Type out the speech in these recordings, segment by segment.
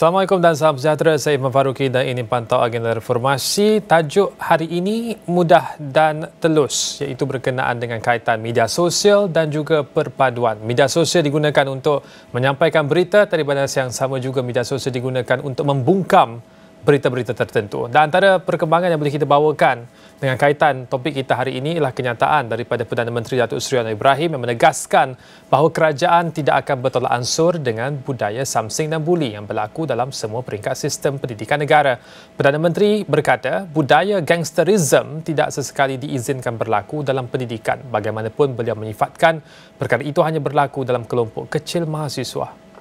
Assalamualaikum dan salam sejahtera. Saya Imam Faruqi dan ini pantau agenda reformasi. Tajuk hari ini mudah dan telus, iaitu berkenaan dengan kaitan media sosial dan juga perpaduan. Media sosial digunakan untuk menyampaikan berita, daripada yang sama juga media sosial digunakan untuk membungkam berita-berita tertentu. Dan antara perkembangan yang boleh kita bawakan dengan kaitan topik kita hari ini ialah kenyataan daripada Perdana Menteri Datuk Seri Anwar Ibrahim yang menegaskan bahawa kerajaan tidak akan bertolak ansur dengan budaya samsing dan buli yang berlaku dalam semua peringkat sistem pendidikan negara. Perdana Menteri berkata budaya gangsterism tidak sesekali diizinkan berlaku dalam pendidikan. Bagaimanapun beliau menyifatkan perkara itu hanya berlaku dalam kelompok kecil mahasiswa.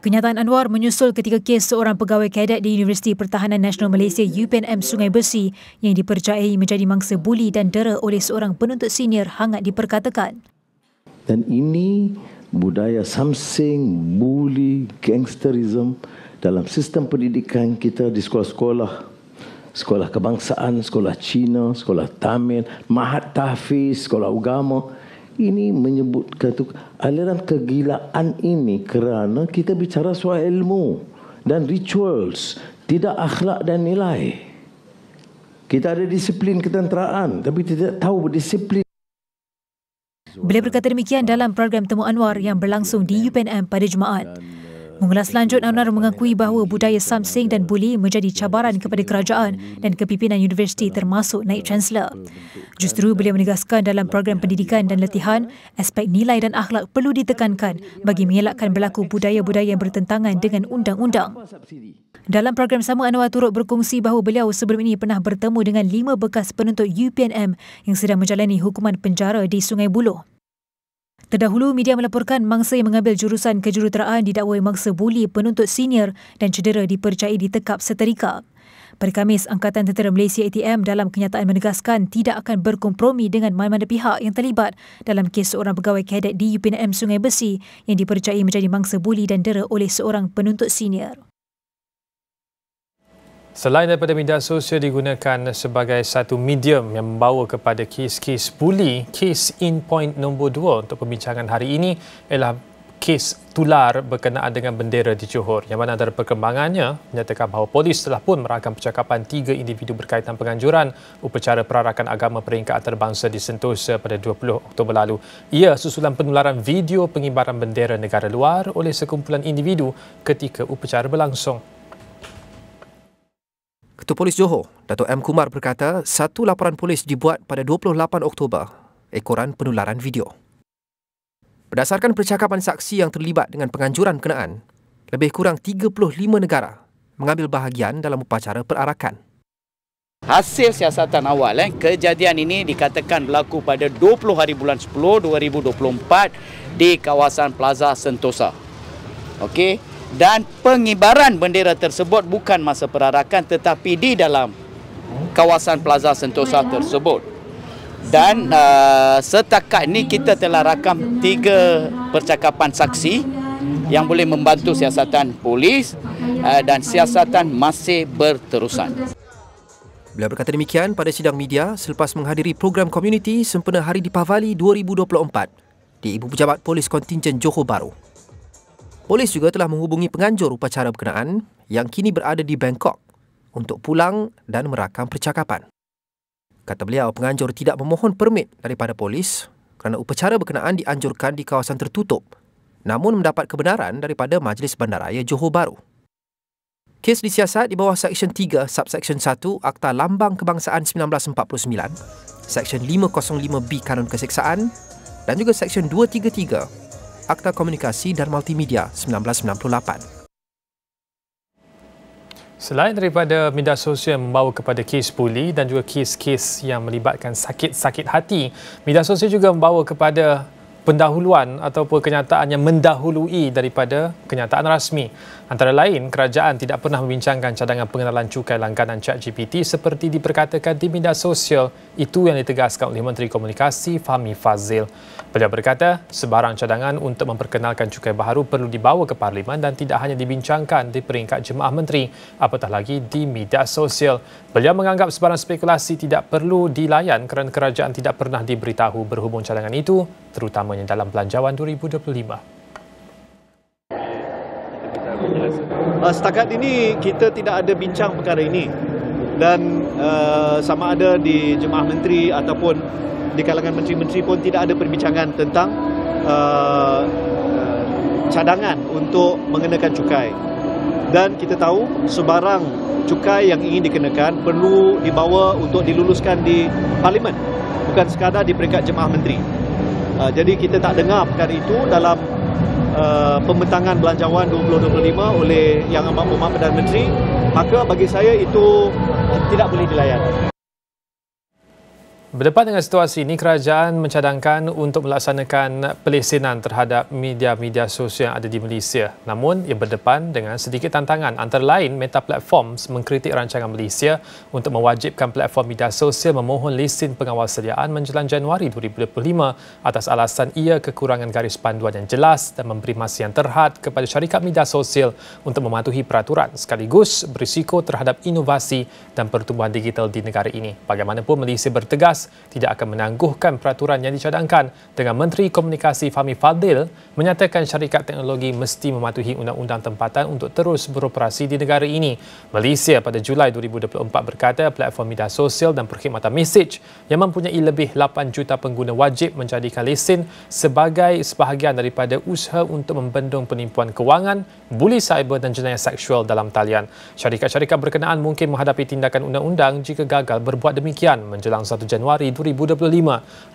Kenyataan Anwar menyusul ketika kes seorang pegawai kadet di Universiti Pertahanan Nasional Malaysia UPNM Sungai Besi yang dipercayai menjadi mangsa buli dan dera oleh seorang penuntut senior hangat diperkatakan. Dan ini budaya samsing, buli, gangsterism dalam sistem pendidikan kita di sekolah-sekolah. Sekolah kebangsaan, sekolah Cina, sekolah Tamil, Mahat Tahfiz, sekolah agama. Ini menyebutkan aliran kegilaan ini kerana kita bicara soal ilmu dan rituals, tidak akhlak dan nilai. Kita ada disiplin ketenteraan tapi tidak tahu berdisiplin. Beliau berkata demikian dalam program Temu Anwar yang berlangsung di UPNM pada Jumaat. Mengulas lanjut, Anwar mengakui bahawa budaya samsing dan buli menjadi cabaran kepada kerajaan dan kepimpinan universiti termasuk Naib Chancellor. Justru beliau menegaskan dalam program pendidikan dan latihan, aspek nilai dan akhlak perlu ditekankan bagi mengelakkan berlaku budaya-budaya yang bertentangan dengan undang-undang. Dalam program sama, Anwar turut berkongsi bahawa beliau sebelum ini pernah bertemu dengan 5 bekas penuntut UPNM yang sedang menjalani hukuman penjara di Sungai Buloh. Terdahulu, media melaporkan mangsa yang mengambil jurusan kejuruteraan didakwai mangsa buli penuntut senior dan cedera dipercayai ditekap seterika. Pada Khamis, Angkatan Tentera Malaysia ATM dalam kenyataan menegaskan tidak akan berkompromi dengan mana-mana pihak yang terlibat dalam kes seorang pegawai kadet di UPNM Sungai Besi yang dipercayai menjadi mangsa buli dan dera oleh seorang penuntut senior. Selain daripada media sosial digunakan sebagai satu medium yang membawa kepada kes-kes buli, kes in point nombor 2 untuk pembincangan hari ini ialah kes tular berkenaan dengan bendera di Johor, yang mana antara perkembangannya menyatakan bahawa polis telah pun merakam percakapan 3 individu berkaitan penganjuran upacara perarakan agama peringkat antarabangsa di Sentosa pada 20 Oktober lalu. Ia susulan penularan video pengibaran bendera negara luar oleh sekumpulan individu ketika upacara berlangsung. Ketua Polis Johor, Dato' M. Kumar berkata, satu laporan polis dibuat pada 28 Oktober, ekoran penularan video. Berdasarkan percakapan saksi yang terlibat dengan penganjuran berkenaan, lebih kurang 35 negara mengambil bahagian dalam upacara perarakan. Hasil siasatan awal, kejadian ini dikatakan berlaku pada 20 hari bulan 10 2024 di kawasan Plaza Sentosa. Okey. Dan pengibaran bendera tersebut bukan masa perarakan tetapi di dalam kawasan Plaza Sentosa tersebut. Dan setakat ini kita telah rakam 3 percakapan saksi yang boleh membantu siasatan polis dan siasatan masih berterusan. Beliau berkata demikian pada sidang media selepas menghadiri program komuniti sempena Hari Deepavali 2024 di Ibu Pejabat Polis Kontingen Johor Bahru. Polis juga telah menghubungi penganjur upacara berkenaan yang kini berada di Bangkok untuk pulang dan merakam percakapan. Kata beliau, penganjur tidak memohon permit daripada polis kerana upacara berkenaan dianjurkan di kawasan tertutup, namun mendapat kebenaran daripada Majlis Bandaraya Johor Bahru. Kes disiasat di bawah Seksyen 3, Subseksyen 1 Akta Lambang Kebangsaan 1949, Seksyen 505B Kanun Keseksaan dan juga Seksyen 233 Akta Komunikasi dan Multimedia 1998. Selain daripada media sosial yang membawa kepada kes buli dan juga kes-kes yang melibatkan sakit-sakit hati, media sosial juga membawa kepada pendahuluan ataupun kenyataan yang mendahului daripada kenyataan rasmi. Antara lain, kerajaan tidak pernah membincangkan cadangan pengenalan cukai langganan ChatGPT seperti diperkatakan di media sosial. Itu yang ditegaskan oleh Menteri Komunikasi Fahmi Fadzil. Beliau berkata, sebarang cadangan untuk memperkenalkan cukai baharu perlu dibawa ke Parlimen dan tidak hanya dibincangkan di peringkat jemaah menteri, apatah lagi di media sosial. Beliau menganggap sebarang spekulasi tidak perlu dilayan kerana kerajaan tidak pernah diberitahu berhubung cadangan itu, terutamanya dalam Belanjawan 2025. Setakat ini kita tidak ada bincang perkara ini, dan sama ada di Jemaah Menteri ataupun di kalangan menteri-menteri pun tidak ada perbincangan tentang cadangan untuk mengenakan cukai. Dan kita tahu sebarang cukai yang ingin dikenakan perlu dibawa untuk diluluskan di Parlimen, bukan sekadar di peringkat Jemaah Menteri. Jadi kita tak dengar perkara itu dalam pembentangan Belanjawan 2025 oleh Yang Amat Berhormat Perdana Menteri. Maka bagi saya itu tidak boleh dilayan. Berdepan dengan situasi ini, kerajaan mencadangkan untuk melaksanakan pelesenan terhadap media-media sosial yang ada di Malaysia. Namun, ia berdepan dengan sedikit tantangan. Antara lain, Meta Platforms mengkritik rancangan Malaysia untuk mewajibkan platform media sosial memohon lesen pengawal sediaan menjelang Januari 2025 atas alasan ia kekurangan garis panduan yang jelas dan memberi masa yang terhad kepada syarikat media sosial untuk mematuhi peraturan sekaligus berisiko terhadap inovasi dan pertumbuhan digital di negara ini. Bagaimanapun, Malaysia bertegas tidak akan menangguhkan peraturan yang dicadangkan dengan Menteri Komunikasi Fahmi Fadzil menyatakan syarikat teknologi mesti mematuhi undang-undang tempatan untuk terus beroperasi di negara ini. Malaysia pada Julai 2024 berkata platform media sosial dan perkhidmatan mesej yang mempunyai lebih 8 juta pengguna wajib menjadikan lesen sebagai sebahagian daripada usaha untuk membendung penipuan kewangan, buli cyber dan jenayah seksual dalam talian. Syarikat-syarikat berkenaan mungkin menghadapi tindakan undang-undang jika gagal berbuat demikian menjelang 1 Januari 2025.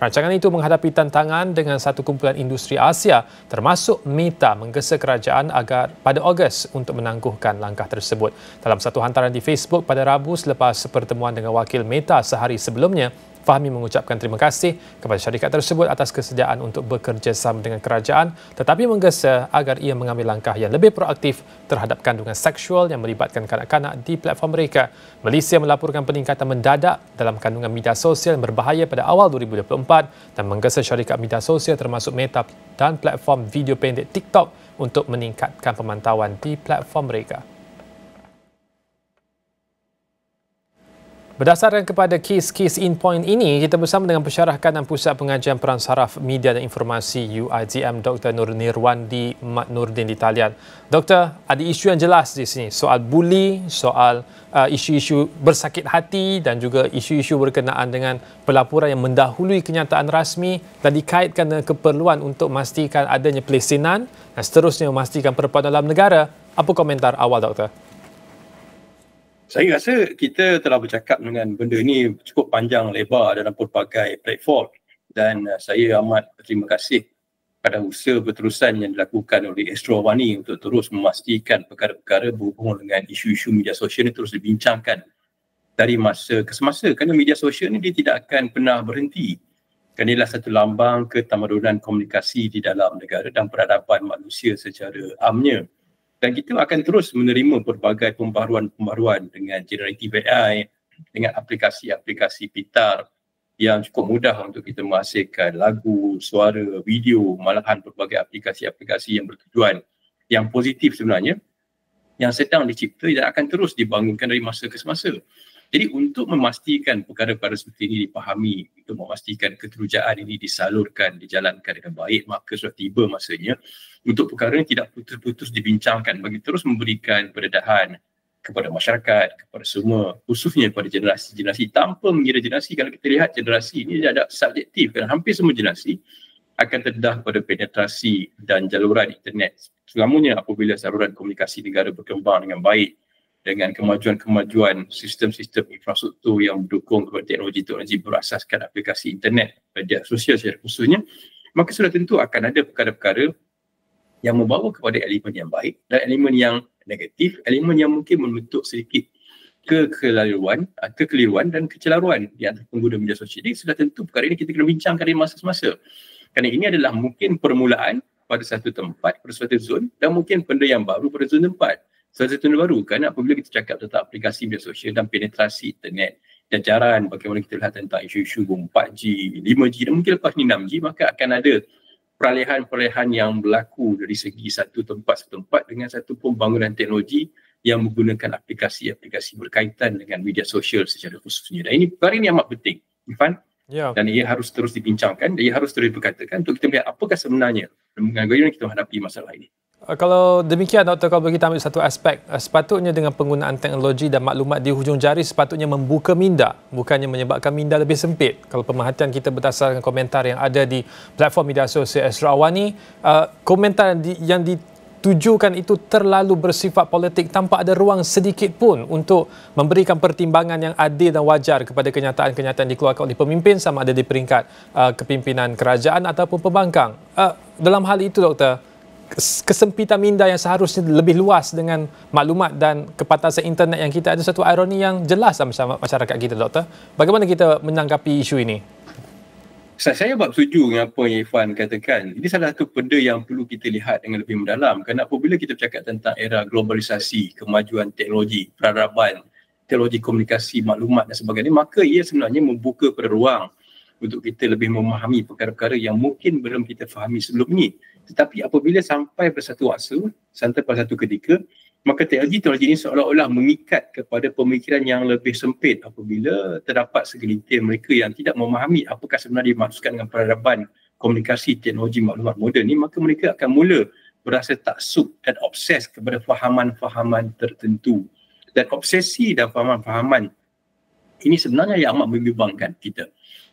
Rancangan itu menghadapi tantangan dengan satu kumpulan industri Asia termasuk Meta menggesa kerajaan agar pada Ogos untuk menangguhkan langkah tersebut. Dalam satu hantaran di Facebook pada Rabu selepas pertemuan dengan wakil Meta sehari sebelumnya, Fahmi mengucapkan terima kasih kepada syarikat tersebut atas kesediaan untuk bekerjasama dengan kerajaan tetapi menggesa agar ia mengambil langkah yang lebih proaktif terhadap kandungan seksual yang melibatkan kanak-kanak di platform mereka. Malaysia melaporkan peningkatan mendadak dalam kandungan media sosial yang berbahaya pada awal 2024 dan menggesa syarikat media sosial termasuk Meta dan platform video pendek TikTok untuk meningkatkan pemantauan di platform mereka. Berdasarkan kepada kes-kes in-point ini, kita bersama dengan Pensyarah Kanan Pusat Pengajian Peran Saraf Media dan Informasi UITM Dr. Nur Nirwandi Mat Nurdin di talian. Doktor, ada isu yang jelas di sini, soal buli, soal isu-isu bersakit hati dan juga isu-isu berkenaan dengan pelaporan yang mendahului kenyataan rasmi dan dikaitkan dengan keperluan untuk memastikan adanya pelesenan dan seterusnya memastikan perpaduan dalam negara. Apa komentar awal, Doktor? Saya rasa kita telah bercakap dengan benda ini cukup panjang lebar dalam pelbagai platform dan saya amat berterima kasih pada usaha berterusan yang dilakukan oleh Astro Awani untuk terus memastikan perkara-perkara berhubungan dengan isu-isu media sosial ini terus dibincangkan dari masa ke semasa kerana media sosial ini dia tidak akan pernah berhenti. Kerana inilah satu lambang ketamadunan komunikasi di dalam negara dan peradaban manusia secara amnya. Dan kita akan terus menerima pelbagai pembaharuan-pembaharuan dengan generative AI, dengan aplikasi-aplikasi pintar yang cukup mudah untuk kita menghasilkan lagu, suara, video, malahan pelbagai aplikasi-aplikasi yang bertujuan yang positif sebenarnya yang sedang dicipta dan akan terus dibangunkan dari masa ke semasa. Jadi untuk memastikan perkara-perkara seperti ini dipahami, untuk memastikan keterujaan ini disalurkan, dijalankan dengan baik, maka sudah tiba masanya untuk perkara ini tidak putus-putus dibincangkan bagi terus memberikan pendedahan kepada masyarakat, kepada semua, khususnya kepada generasi-generasi tanpa mengira generasi. Kalau kita lihat generasi ini dia ada subjektif dan hampir semua generasi akan terdedah pada penetrasi dan jaluran internet. Selamanya apabila saluran komunikasi negara berkembang dengan baik, dengan kemajuan-kemajuan sistem-sistem infrastruktur yang mendukung kepada teknologi-teknologi berasaskan aplikasi internet, media sosial secara khususnya, maka sudah tentu akan ada perkara-perkara yang membawa kepada elemen yang baik dan elemen yang negatif, elemen yang mungkin membentuk sedikit kekeliruan dan kecelaruan di antara pengguna media sosial. Jadi sudah tentu perkara ini kita kena bincangkan dari masa ke masa. Kerana ini adalah mungkin permulaan pada satu tempat, pada satu zon dan mungkin benda yang baru pada zon tempat. Satu baru kan apabila kita cakap tentang aplikasi media sosial dan penetrasi internet, jajaran bagaimana kita lihat tentang isu-isu 4G, 5G dan mungkin lepas ni 6G, maka akan ada peralihan-peralihan yang berlaku dari segi satu tempat dengan satu pembangunan teknologi yang menggunakan aplikasi-aplikasi berkaitan dengan media sosial secara khususnya. Dan ini perkara ini amat penting, Irfan. Ya. Dan ia harus terus dibincangkan, ia harus terus berkatakan untuk kita melihat apakah sebenarnya bagaimana kita menghadapi masalah ini. kalau demikian Doktor, kalau kita ambil satu aspek, sepatutnya dengan penggunaan teknologi dan maklumat di hujung jari sepatutnya membuka minda, bukannya menyebabkan minda lebih sempit. Kalau pemerhatian kita berdasarkan komentar yang ada di platform media sosial Astro Awani, komentar yang ditujukan itu terlalu bersifat politik tanpa ada ruang sedikit pun untuk memberikan pertimbangan yang adil dan wajar kepada kenyataan-kenyataan dikeluarkan oleh pemimpin, sama ada di peringkat kepimpinan kerajaan ataupun pembangkang. Dalam hal itu Doktor, kesempitan minda yang seharusnya lebih luas dengan maklumat dan kepatasan internet yang kita ada, satu ironi yang jelas dalam masyarakat kita, Doktor. Bagaimana kita menanggapi isu ini? Saya setuju dengan apa yang Irfan katakan. Ini salah satu benda yang perlu kita lihat dengan lebih mendalam. Kerana apabila kita bercakap tentang era globalisasi, kemajuan teknologi, peradaban, teknologi komunikasi, maklumat dan sebagainya, maka ia sebenarnya membuka peluang untuk kita lebih memahami perkara-perkara yang mungkin belum kita fahami sebelum ini. Tetapi apabila sampai pada satu waktu, sampai pada satu ketika, maka teknologi ini seolah-olah mengikat kepada pemikiran yang lebih sempit apabila terdapat segelintir mereka yang tidak memahami apakah sebenarnya dimaksudkan dengan peradaban komunikasi teknologi maklumat moden ini, maka mereka akan mula berasa taksub dan obses kepada fahaman-fahaman tertentu. Dan obsesi dan fahaman-fahaman ini sebenarnya yang amat membimbangkan kita.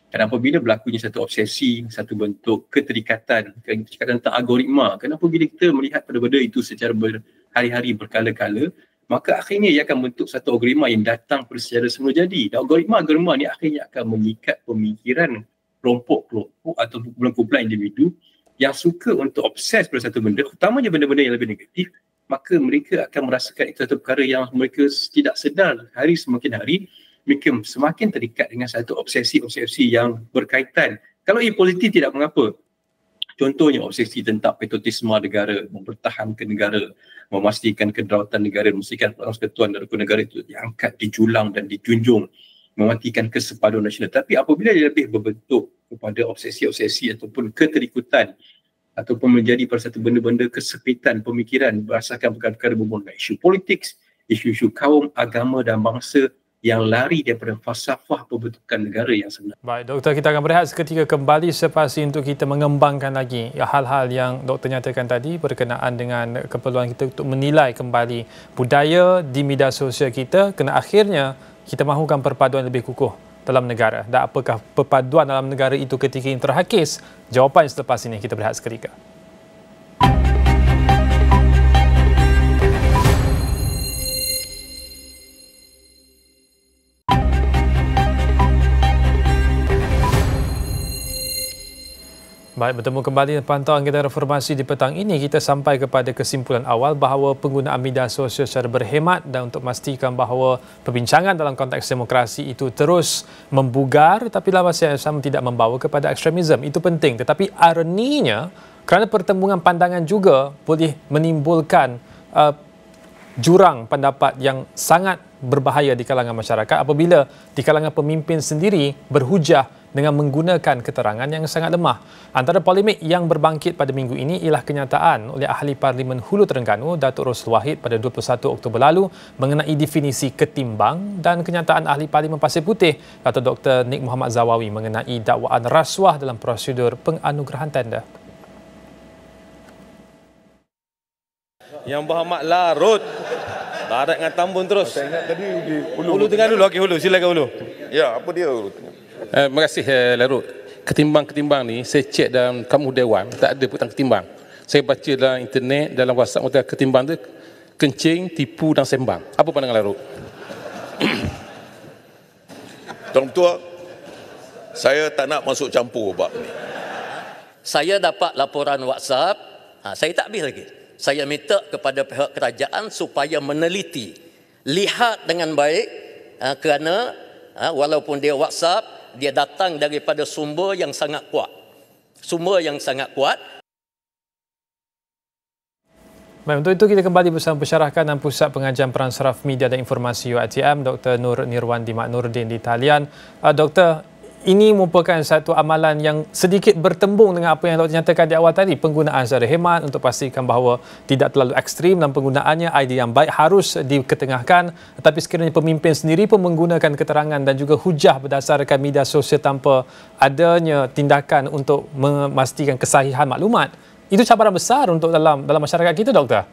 Dan apabila berlakunya satu obsesi, satu bentuk keterikatan, keterikatan tentang algoritma, kenapa bila kita melihat pada benda itu secara berhari-hari berkala-kala, maka akhirnya ia akan bentuk satu algoritma yang datang secara semula jadi. Dan algoritma ni akhirnya akan mengikat pemikiran kelompok-kelompok atau kumpulan individu yang suka untuk obses pada satu benda, utamanya benda-benda yang lebih negatif, maka mereka akan merasakan itu satu perkara yang mereka tidak sedar hari semakin hari, mereka semakin terikat dengan satu obsesi-obsesi yang berkaitan. Kalau ia positif tidak mengapa. Contohnya obsesi tentang patriotisme negara, mempertahankan negara, memastikan kedaulatan negara, memastikan persekutuan dan rukun negara itu diangkat, dijulang dan dijunjung, mematikan kesepaduan nasional. Tapi apabila dia lebih berbentuk kepada obsesi-obsesi ataupun keterikutan ataupun menjadi pada satu benda-benda kesepitan pemikiran berdasarkan perkara-perkara berhubungan dengan isu politik, isu-isu kaum, agama dan bangsa, yang lari daripada falsafah pembentukan negara yang sebenar. Baik, Doktor, kita akan berehat seketika kembali selepas untuk kita mengembangkan lagi hal-hal yang Doktor nyatakan tadi berkenaan dengan keperluan kita untuk menilai kembali budaya di media sosial kita, kerana akhirnya kita mahukan perpaduan lebih kukuh dalam negara. Dan apakah perpaduan dalam negara itu ketika ini terhakis? Jawapan selepas ini. Kita berehat seketika. Baik, bertemu kembali pantauan kita reformasi di petang ini. Kita sampai kepada kesimpulan awal bahawa penggunaan media sosial secara berhemat dan untuk memastikan bahawa perbincangan dalam konteks demokrasi itu terus membugar tapi dalam masa yang sama tidak membawa kepada ekstremisme. Itu penting. Tetapi ironinya, kerana pertembungan pandangan juga boleh menimbulkan jurang pendapat yang sangat berbahaya di kalangan masyarakat apabila di kalangan pemimpin sendiri berhujah dengan menggunakan keterangan yang sangat lemah. Antara polemik yang berbangkit pada minggu ini ialah kenyataan oleh Ahli Parlimen Hulu Terengganu, Datuk Rosli Wahid pada 21 Oktober lalu mengenai definisi ketimbang dan kenyataan Ahli Parlimen Pasir Putih, Datuk Dr. Nik Muhammad Zawawi mengenai dakwaan rasuah dalam prosedur penganugerahan tender. Yang berhormat larut. Barat dengan Tambun terus. Saya ingat tadi di Hulu Terengganu dulu. Okey, Hulu. Silakan Hulu. Ya, apa dia Hulu Terengganu? Terima kasih Larut. Ketimbang-ketimbang ni saya cek dalam kamus dewan, tak ada petang ketimbang. Saya baca dalam internet, dalam WhatsApp, ketimbang tu kencing, tipu dan sembang. Apa pandangan Larut? Tuan Ketua, saya tak nak masuk campur bab ni. Saya dapat laporan WhatsApp, saya tak habis lagi. Saya minta kepada pihak kerajaan supaya meneliti, lihat dengan baik, kerana walaupun dia WhatsApp, dia datang daripada sumber yang sangat kuat. Sumber yang sangat kuat. Baik, untuk itu kita kembali bersama pensyarah kanan Pusat Pengajian Peran Saraf Media dan Informasi UiTM, Dr. Nur Nirwandi Maknurdin di talian. Doktor, ini merupakan satu amalan yang sedikit bertembung dengan apa yang Doktor nyatakan di awal tadi, penggunaan secara hemat untuk pastikan bahawa tidak terlalu ekstrim dalam penggunaannya, idea yang baik harus diketengahkan, tetapi sekiranya pemimpin sendiri pun menggunakan keterangan dan juga hujah berdasarkan media sosial tanpa adanya tindakan untuk memastikan kesahihan maklumat, Itu cabaran besar untuk dalam masyarakat kita, Doktor.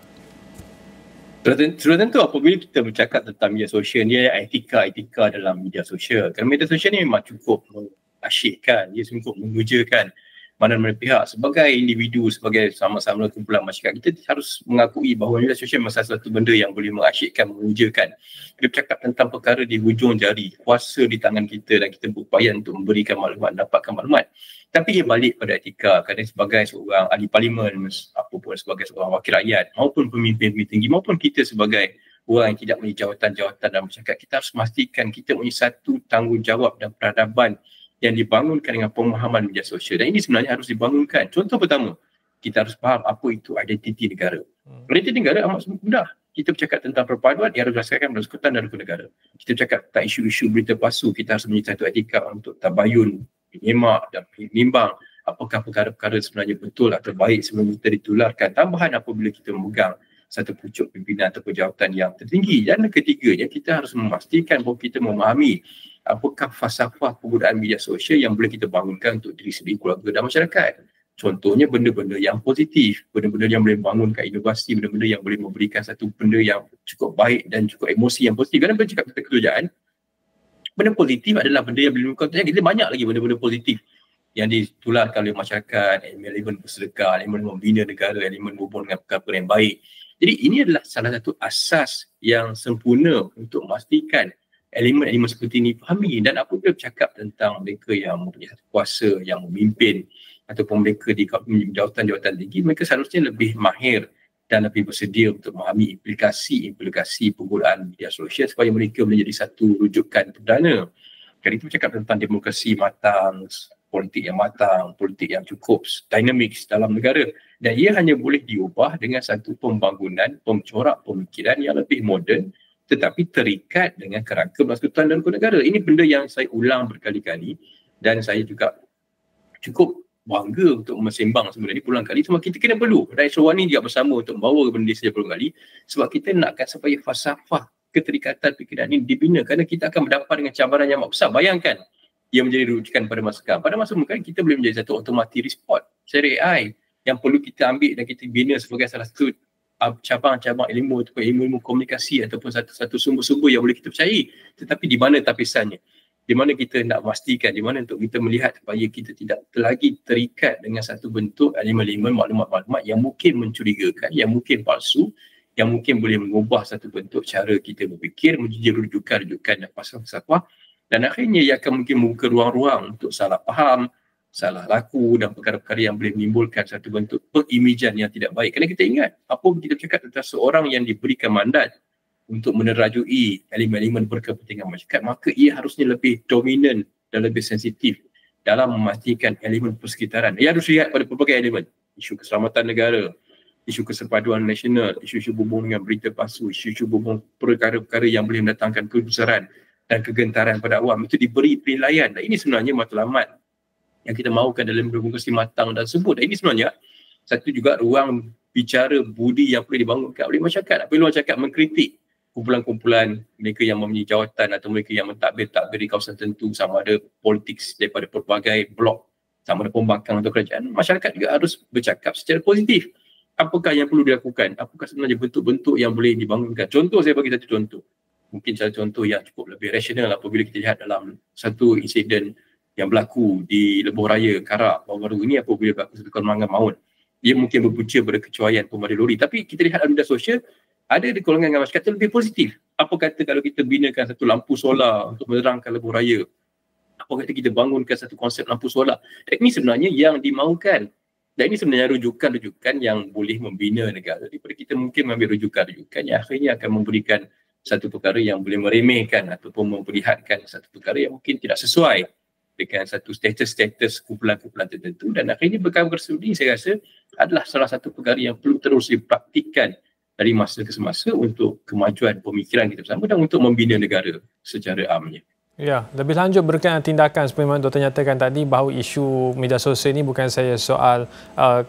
Sudah tentu apabila kita bercakap tentang media sosial, dia ada etika dalam media sosial. Kerana media sosial ni memang cukup mengasyikkan, dia cukup mengujakan mana-mana pihak. Sebagai individu, sebagai sama-sama kumpulan masyarakat, kita harus mengakui bahawa media sosial memang salah satu benda yang boleh mengasyikkan, mengujakan. Kita bercakap tentang perkara di hujung jari, kuasa di tangan kita dan kita berupaya untuk memberikan maklumat, dapatkan maklumat. Tapi ia balik pada etika, kerana sebagai seorang ahli parlimen, apapun sebagai seorang wakil rakyat, maupun pemimpin tinggi, maupun kita sebagai orang yang tidak mempunyai jawatan-jawatan dalam masyarakat, kita harus memastikan kita mempunyai satu tanggungjawab dan peradaban yang dibangunkan dengan pemahaman media sosial. Dan ini sebenarnya harus dibangunkan. Contoh pertama, kita harus faham apa itu identiti negara. Identiti negara amat mudah. Kita bercakap tentang perpaduan yang harus berdasarkan persekutuan dan hukum negara. Kita bercakap tentang isu-isu berita palsu, kita harus mempunyai satu etika untuk tabayun, menyemak dan menimbang apakah perkara-perkara sebenarnya betul atau baik sebelum kita ditularkan. Tambahan apabila kita memegang satu pucuk pimpinan atau jawatan yang tertinggi. Dan ketiganya, kita harus memastikan bahawa kita memahami apakah falsafah penggunaan media sosial yang boleh kita bangunkan untuk diri sendiri, keluarga dan masyarakat. Contohnya benda-benda yang positif, benda-benda yang boleh membangunkan inovasi, benda-benda yang boleh memberikan satu benda yang cukup baik dan cukup emosi yang positif. Kerana bercakap tentang kerajaan, benda positif adalah benda yang boleh mengatakan kita banyak lagi benda-benda positif yang ditularkan oleh masyarakat, elemen bersedekah, elemen membina negara, elemen berhubung dengan perkara yang baik. Jadi ini adalah salah satu asas yang sempurna untuk memastikan elemen-elemen seperti ini fahami. Dan apabila bercakap tentang mereka yang mempunyai kuasa, yang memimpin ataupun mereka di jawatan-jawatan tinggi, mereka seharusnya lebih mahir dan lebih bersedia untuk memahami implikasi penggunaan media sosial supaya mereka menjadi satu rujukan perdana. Jadi itu bercakap tentang demokrasi matang, politik yang matang, politik yang cukup dinamik dalam negara. Dan ia hanya boleh diubah dengan satu pembangunan, corak pemikiran yang lebih moden tetapi terikat dengan kerangka persekutuan dan hukum negara. Ini benda yang saya ulang berkali-kali dan saya juga cukup bangga untuk mesembang sebenarnya berulang kali. Sebab kita kena perlu Rakyat Sarawak ni juga bersama untuk membawa benda ini saja berulang kali sebab kita nakkan supaya falsafah keterikatan fikiran ini dibina kerana kita akan berdapat dengan cabaran yang amat besar. Bayangkan ia menjadi rujukan pada masa sekarang. Pada masa mungkin kita boleh menjadi satu automatic report secara AI yang perlu kita ambil dan kita bina sebagai salah satu cabang-cabang ilmu ataupun ilmu komunikasi ataupun satu sumber-sumber yang boleh kita percayai. Tetapi di mana tapisannya? Di mana kita nak memastikan, di mana untuk kita melihat supaya kita tidak lagi terikat dengan satu bentuk elemen-elemen maklumat-maklumat yang mungkin mencurigakan, yang mungkin palsu, yang mungkin boleh mengubah satu bentuk cara kita berfikir, menjadi rujukan-rujukan dan falsafah. Dan akhirnya ia akan mungkin membuka ruang-ruang untuk salah faham, salah laku dan perkara-perkara yang boleh menimbulkan satu bentuk pengimejan yang tidak baik. Kerana kita ingat, apa kita cakap tentang seorang yang diberikan mandat untuk menerajui elemen-elemen berkepentingan masyarakat, maka ia harusnya lebih dominan dan lebih sensitif dalam memastikan elemen persekitaran. Ia harus lihat pada pelbagai elemen. Isu keselamatan negara, isu kesepaduan nasional, isu-isu berhubung dengan berita palsu, isu-isu berhubung perkara-perkara yang boleh mendatangkan kebesaran dan kegentaran pada awam. Itu diberi penilaian. Dan ini sebenarnya matlamat yang kita mahukan dalam demokrasi matang dan sebut. Dan ini sebenarnya satu juga ruang bicara budi yang perlu dibangunkan oleh masyarakat. Apabila masyarakat mengkritik kumpulan-kumpulan mereka yang mempunyai jawatan atau mereka yang mentadbir-tadbir di kawasan tertentu, sama ada politik daripada pelbagai blok, sama ada pembangkang atau kerajaan, masyarakat juga harus bercakap secara positif. Apakah yang perlu dilakukan? Apakah sebenarnya bentuk-bentuk yang boleh dibangunkan? Contoh, saya bagi satu contoh. Mungkin satu contoh yang cukup lebih rasional apabila kita lihat dalam satu insiden yang berlaku di Lebuh Raya, Karak, baru-baru ini apabila berlaku satu kelemahan maut. Dia mungkin berpunca pada kecuaian pemadam lori. Tapi kita lihat dalam media sosial, ada di golongan masyarakat lebih positif. Apa kata kalau kita binakan satu lampu solar untuk menerangkan Lebuh Raya? Apa kata kita bangunkan satu konsep lampu solar? Dan ini sebenarnya yang dimaukan. Dan ini sebenarnya rujukan-rujukan yang boleh membina negara. Daripada kita mungkin mengambil rujukan-rujukan yang akhirnya akan memberikan satu perkara yang boleh meremehkan ataupun memperlihatkan satu perkara yang mungkin tidak sesuai dengan satu status-status kumpulan-kumpulan tertentu. Dan akhirnya perkara tersebut saya rasa adalah salah satu perkara yang perlu terus dipraktikkan dari masa ke semasa untuk kemajuan pemikiran kita bersama dan untuk membina negara secara amnya. Ya, lebih lanjut berkaitan tindakan seperti Dr. nyatakan tadi bahawa isu media sosial ini bukan saja soal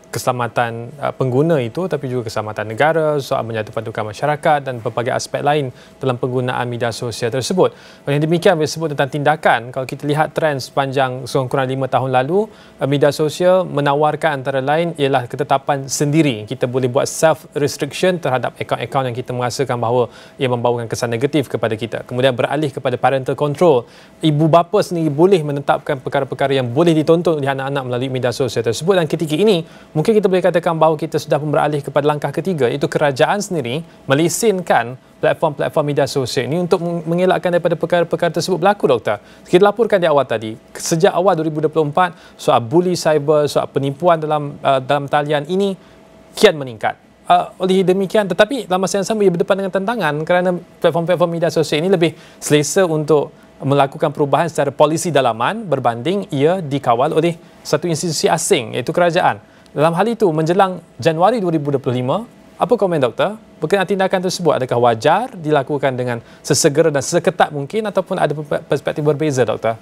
keselamatan pengguna itu tapi juga keselamatan negara, soal menyatupadukan masyarakat dan pelbagai aspek lain dalam penggunaan media sosial tersebut. Oleh demikian, bila sebut tentang tindakan, kalau kita lihat trend sepanjang kurang 5 tahun lalu, media sosial menawarkan antara lain ialah ketetapan sendiri. Kita boleh buat self-restriction terhadap akaun-akaun yang kita merasakan bahawa ia membawakan kesan negatif kepada kita. Kemudian beralih kepada parental control. Ibu bapa sendiri boleh menetapkan perkara-perkara yang boleh ditonton oleh anak-anak melalui media sosial tersebut, dan ketika ini mungkin kita boleh katakan bahawa kita sudah beralih kepada langkah ketiga, iaitu kerajaan sendiri melesenkan platform-platform media sosial ini untuk mengelakkan daripada perkara-perkara tersebut berlaku, Doktor. Kita laporkan di awal tadi, sejak awal 2024 soal bully cyber, soal penipuan dalam talian ini kian meningkat. Oleh demikian, tetapi dalam masa yang sama ia berdepan dengan tantangan kerana platform-platform media sosial ini lebih selesa untuk melakukan perubahan secara polisi dalaman berbanding ia dikawal oleh satu institusi asing iaitu kerajaan. Dalam hal itu, menjelang Januari 2025, apa komen Doktor berkenaan tindakan tersebut? Adakah wajar dilakukan dengan sesegera dan seketat mungkin ataupun ada perspektif berbeza, Doktor?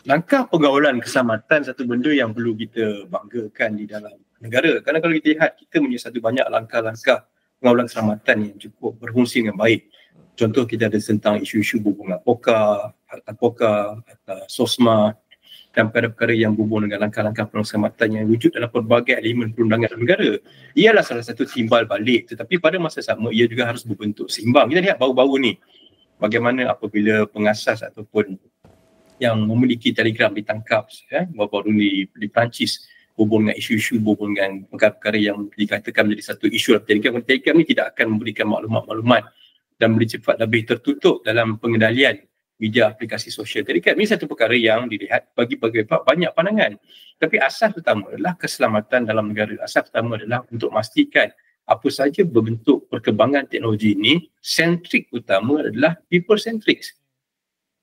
Langkah pengawalan keselamatan satu benda yang perlu kita banggakan di dalam negara. Kerana kalau kita lihat, kita punya satu banyak langkah-langkah pengawalan keselamatan yang cukup berfungsi dengan baik. Contoh, kita ada tentang isu-isu berhubungan POKA, SOSMA dan perkara-perkara yang berhubung dengan langkah-langkah keselamatan yang wujud dalam pelbagai elemen perundangan negara. Ialah salah satu timbal balik, tetapi pada masa sama ia juga harus berbentuk seimbang. Kita lihat baru-baru ni bagaimana apabila pengasas ataupun yang memiliki Telegram ditangkap baru-baru ni di Perancis berhubung dengan isu-isu, berhubung dengan perkara-perkara yang dikatakan menjadi satu isu dalam Telegram ni tidak akan memberikan maklumat-maklumat dan boleh cepat lebih tertutup dalam pengendalian media aplikasi sosial Telegram. Ini satu perkara yang dilihat bagi banyak pandangan. Tapi asas utama adalah keselamatan dalam negara. Asas utama adalah untuk memastikan apa saja berbentuk perkembangan teknologi ini, sentrik utama adalah people-centric.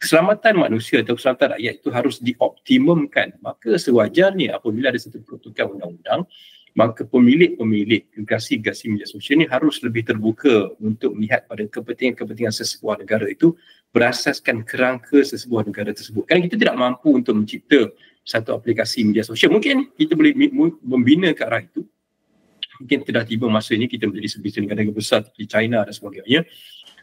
Keselamatan manusia atau keselamatan rakyat itu harus dioptimumkan. Maka sewajarnya apabila ada satu peruntukan undang-undang, maka pemilik-pemilik aplikasi media sosial ini harus lebih terbuka untuk melihat pada kepentingan-kepentingan sesebuah negara itu berasaskan kerangka sesebuah negara tersebut. Kerana kita tidak mampu untuk mencipta satu aplikasi media sosial. Mungkin kita boleh membina ke arah itu. Mungkin sudah tiba masa ini kita menjadi sebuah negara besar seperti China dan sebagainya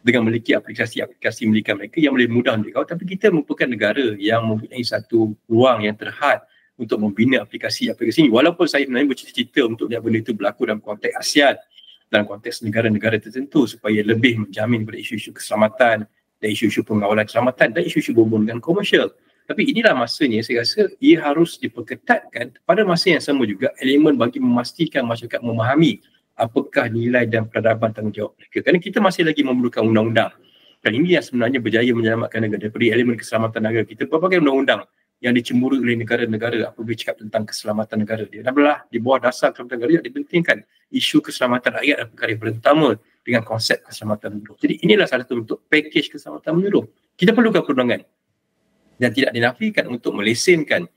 dengan memiliki aplikasi-aplikasi milik mereka yang boleh mudah dikawal. Tapi kita merupakan negara yang mempunyai satu ruang yang terhad untuk membina aplikasi-aplikasi ini. Walaupun saya sebenarnya bercita-cita untuk lihat benda itu berlaku dalam konteks ASEAN, dalam konteks negara-negara tertentu supaya lebih menjamin pada isu-isu keselamatan dan isu-isu pengawalan keselamatan dan isu-isu berhubungan dengan komersial. Tapi inilah masanya saya rasa ia harus diperketatkan pada masa yang sama juga elemen bagi memastikan masyarakat memahami apakah nilai dan peradaban tanggungjawab mereka. Kerana kita masih lagi memerlukan undang-undang. Dan ini yang sebenarnya berjaya menyelamatkan negara daripada elemen keselamatan negara kita. Berbagai undang-undang yang dicemburu oleh negara-negara apabila cakap tentang keselamatan negara. Dia adalah di bawah dasar keselamatan negara yang dipentingkan isu keselamatan rakyat adalah perkara yang pertama dengan konsep keselamatan menyeluruh. Jadi inilah salah satu bentuk pakej keselamatan menyeluruh. Kita perlukan perundangan dan tidak dinafikan untuk melesenkan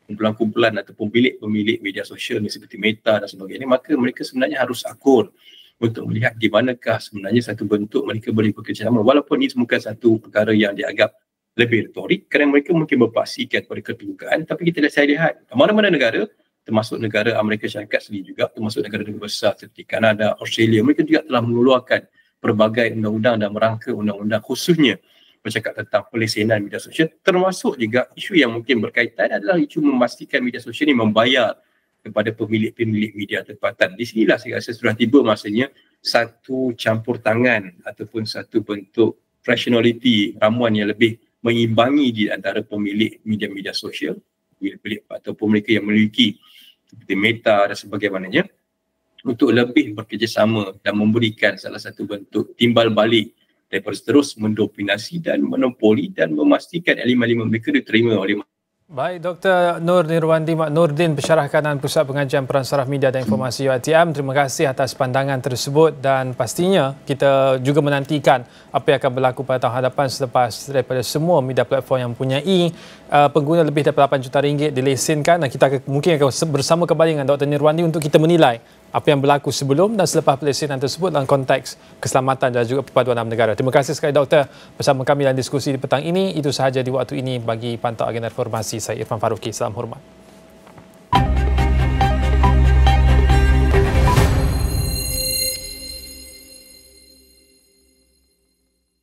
kumpulan-kumpulan atau pemilik-pemilik media sosial seperti Meta dan sebagainya. Maka mereka sebenarnya harus akur untuk melihat di manakah sebenarnya satu bentuk mereka boleh bekerjasama. Walaupun ini bukan satu perkara yang dianggap lebih retorik kerana mereka mungkin berpastikan pada keterbukaan, tapi saya lihat mana-mana negara termasuk negara Amerika Syarikat sendiri juga, termasuk negara-negara besar seperti Kanada, Australia, mereka juga telah mengeluarkan pelbagai undang-undang dan merangka undang-undang khususnya bercakap tentang pelesenan media sosial, termasuk juga isu yang mungkin berkaitan adalah isu memastikan media sosial ini membayar kepada pemilik-pemilik media tempatan. Di sinilah saya rasa sudah tiba masanya satu campur tangan ataupun satu bentuk rationality ramuan yang lebih mengimbangi di antara pemilik media-media sosial ataupun mereka yang memiliki seperti Meta dan sebagainya untuk lebih bekerjasama dan memberikan salah satu bentuk timbal balik daripada terus mendominasi dan monopoli dan memastikan elemen-elemen mereka diterima oleh. Baik, Dr. Nur Nirwandi Mak Nordin, Pensyarah Kanan Pusat Pengajian Peran Saraf Media dan Informasi UiTM. Terima kasih atas pandangan tersebut dan pastinya kita juga menantikan apa yang akan berlaku pada tahun hadapan selepas daripada semua media platform yang mempunyai pengguna lebih daripada 8 juta ringgit dilesenkan, dan kita mungkin akan bersama kembali dengan Dr. Nirwandi untuk kita menilai apa yang berlaku sebelum dan selepas pelesiran tersebut dalam konteks keselamatan dan juga perpaduan dalam negara. Terima kasih sekali Doktor bersama kami dalam diskusi di petang ini. Itu sahaja di waktu ini bagi Pantau Agenda Reformasi. Saya Irfan Faruqi. Salam hormat.